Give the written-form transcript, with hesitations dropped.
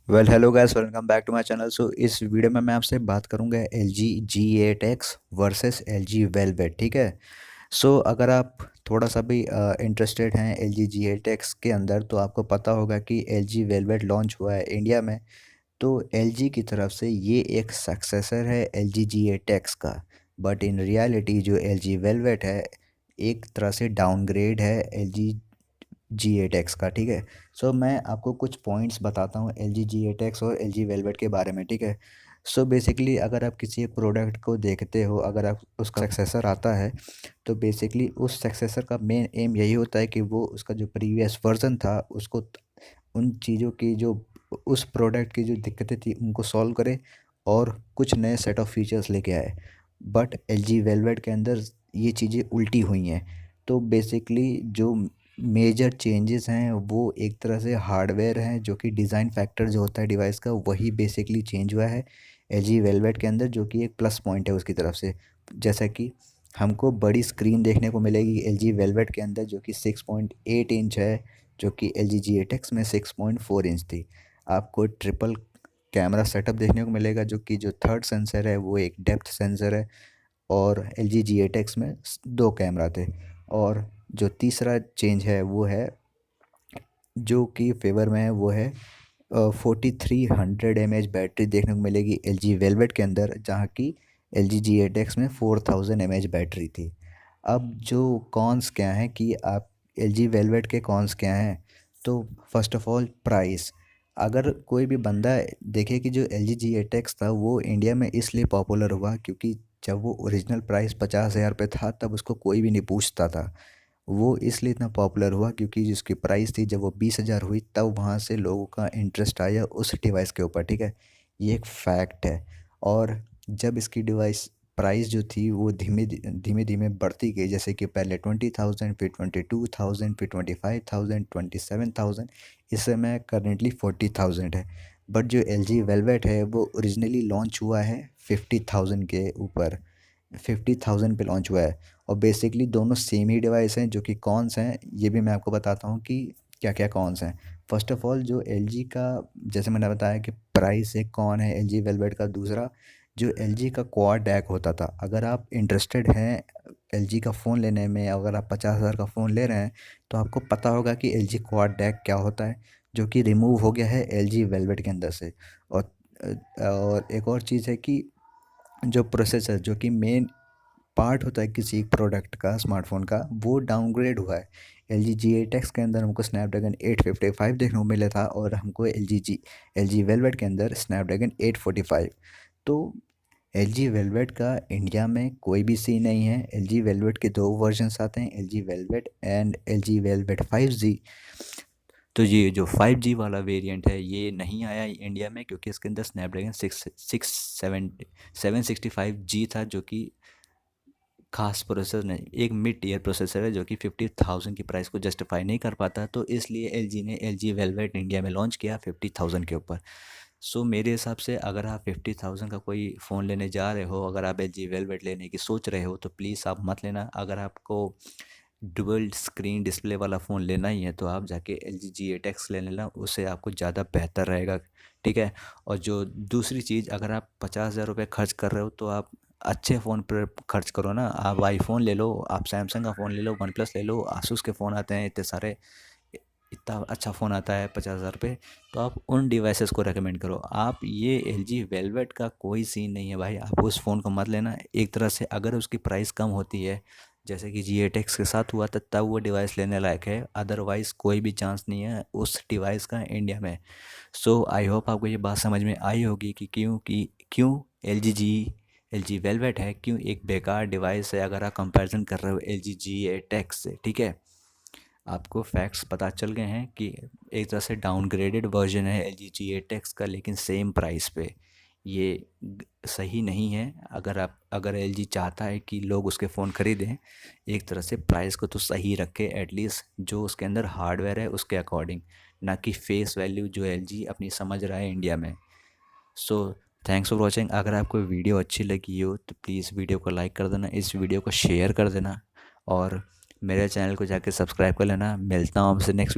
Hello guys, welcome back to my channel. So इस video में मैं आपसे बात करूंगा L G G eight X versus L G velvet. ठीक है। सो अगर आप थोड़ा सा भी इंटरेस्टेड हैं L G G eight x के अंदर, तो आपको पता होगा कि एल जी वेलवेट लॉन्च हुआ है इंडिया में। तो एल जी की तरफ से ये एक सक्सेसर है L G G eight x का। बट इन रियलिटी जो एल जी वेलवेट है, एक तरह से डाउनग्रेड है L G G eight x का। ठीक है। सो मैं आपको कुछ पॉइंट्स बताता हूँ L G G eight x और एल जी वेलवेट के बारे में। ठीक है। सो बेसिकली अगर आप किसी एक प्रोडक्ट को देखते हो, अगर आप उसका सक्सेसर आता है, तो बेसिकली उस सक्सेसर का मेन एम यही होता है कि वो उसका जो प्रीवियस वर्जन था उसको उन चीज़ों की जो उस प्रोडक्ट की जो दिक्कतें थी उनको सॉल्व करे और कुछ नए सेट ऑफ फीचर्स लेके आए। बट एल जी वेलवेट के अंदर ये चीज़ें उल्टी हुई हैं। तो बेसिकली जो मेजर चेंजेस हैं वो एक तरह से हार्डवेयर हैं, जो कि डिज़ाइन फैक्टर जो होता है डिवाइस का वही बेसिकली चेंज हुआ है एल जी वेलवेट के अंदर, जो कि एक प्लस पॉइंट है उसकी तरफ से। जैसा कि हमको बड़ी स्क्रीन देखने को मिलेगी एल जी वेलवेट के अंदर, जो कि 6.8 इंच है, जो कि L G G eight x में 6.4 इंच थी। आपको ट्रिपल कैमरा सेटअप देखने को मिलेगा, जो कि जो थर्ड सेंसर है वो एक डेप्थ सेंसर है, और L G G eight x में दो कैमरा थे। और जो तीसरा चेंज है वो है, जो कि फेवर में है, वो है 4300 mAh बैटरी देखने को मिलेगी एल जी वेलवेट के अंदर, जहाँ की L G G eight x में 4000 mAh बैटरी थी। अब जो कॉन्स क्या हैं कि आप एल जी वेलवेट के कॉन्स क्या हैं, तो फर्स्ट ऑफ ऑल प्राइस। अगर कोई भी बंदा देखे कि जो L G G eight x था वो इंडिया में इसलिए पॉपुलर हुआ क्योंकि जब वो ओरिजिनल प्राइस 50,000 पे था तब उसको कोई भी नहीं पूछता था। वो इसलिए इतना पॉपुलर हुआ क्योंकि जिसकी प्राइस थी जब वो 20,000 हुई तब वहाँ से लोगों का इंटरेस्ट आया उस डिवाइस के ऊपर। ठीक है। ये एक फैक्ट है। और जब इसकी डिवाइस प्राइस जो थी वो धीमे धीमे धीमे बढ़ती गई, जैसे कि पहले 20,000, फिर 22,000, फिर 25,000, 27,000, इस समय करेंटली 40,000 है। बट जो एल जी वेलवेट है वो ओरिजिनली लॉन्च हुआ है 50,000 के ऊपर, 50,000 पे लॉन्च हुआ है। और बेसिकली दोनों सेम ही डिवाइस हैं। जो कि कॉन्स हैं ये भी मैं आपको बताता हूँ कि क्या क्या कॉन्स हैं। फर्स्ट ऑफ ऑल जो एल जी का, जैसे मैंने बताया कि प्राइस एक कौन है एल जी वेलवेट का। दूसरा, जो एल जी का क्वाड डैक होता था, अगर आप इंटरेस्टेड हैं एल जी का फ़ोन लेने में, अगर आप 50,000 का फ़ोन ले रहे हैं, तो आपको पता होगा कि एल जी क्वाड डैक क्या होता है, जो कि रिमूव हो गया है एल जी वेलवेट के अंदर से। और एक और चीज़ है कि जो प्रोसेसर, जो कि मेन पार्ट होता है किसी प्रोडक्ट का, स्मार्टफोन का, वो डाउनग्रेड हुआ है। L G G eight x के अंदर हमको स्नैपड्रैगन 855 देखने को मिला था, और हमको एल जी वेलवेट के अंदर स्नैपड्रैगन 845। तो एल जी वेलवेट का इंडिया में कोई भी सीन नहीं है। एल जी वेलवेट के दो वर्जन्स आते हैं, L G velvet and L G velvet 5G। तो ये जो 5G वाला वेरिएंट है ये नहीं आया इंडिया में, क्योंकि इसके अंदर स्नैपड्रैगन 765G था, जो कि खास प्रोसेसर नहीं, एक मिड ईयर प्रोसेसर है, जो कि 50,000 की प्राइस को जस्टिफाई नहीं कर पाता। तो इसलिए एलजी ने एल जी वेलवेट इंडिया में लॉन्च किया 50,000 के ऊपर। सो मेरे हिसाब से अगर आप 50,000 का कोई फ़ोन लेने जा रहे हो, अगर आप एल जी वेलवेट लेने की सोच रहे हो, तो प्लीज़ आप मत लेना। अगर आपको डुअल स्क्रीन डिस्प्ले वाला फ़ोन लेना ही है तो आप जाके L G G eight x ले लेना, उससे आपको ज़्यादा बेहतर रहेगा। ठीक है। और जो दूसरी चीज़, अगर आप 50,000 रुपये खर्च कर रहे हो तो आप अच्छे फ़ोन पर खर्च करो ना। आप आईफोन ले लो, आप सैमसंग का फ़ोन ले लो, वन प्लस ले लो, आसूस के फ़ोन आते हैं इतने सारे, इतना अच्छा फ़ोन आता है 50,000 रुपये। तो आप उन डिवाइसेस को रेकमेंड करो। आप ये एल जी वेलवेट का कोई सीन नहीं है भाई, आप उस फ़ोन को मत लेना। एक तरह से अगर उसकी प्राइस कम होती है, जैसे कि जी एट एक्स के साथ हुआ था, तब वो डिवाइस लेने लायक है, अदरवाइज़ कोई भी चांस नहीं है उस डिवाइस का इंडिया में। सो आई होप आपको ये बात समझ में आई होगी कि क्यों एल जी वेलवेट है, क्यों एक बेकार डिवाइस है अगर आप कंपैरिजन कर रहे हो L G G eight x से। ठीक है। आपको फैक्ट्स पता चल गए हैं कि एक तरह से डाउनग्रेडेड वर्जन है L G G eight x का, लेकिन सेम प्राइस पे। ये सही नहीं है। अगर एल जी चाहता है कि लोग उसके फ़ोन ख़रीदें, एक तरह से प्राइस को तो सही रखे, एटलीस्ट जो उसके अंदर हार्डवेयर है उसके अकॉर्डिंग, ना कि फेस वैल्यू जो एल जी अपनी समझ रहा है इंडिया में। So thanks for watching. अगर आपको वीडियो अच्छी लगी हो तो प्लीज़ वीडियो को लाइक कर देना, इस वीडियो को शेयर कर देना, और मेरे चैनल को जाके सब्सक्राइब कर लेना। मिलता हूँ आपसे नेक्स्ट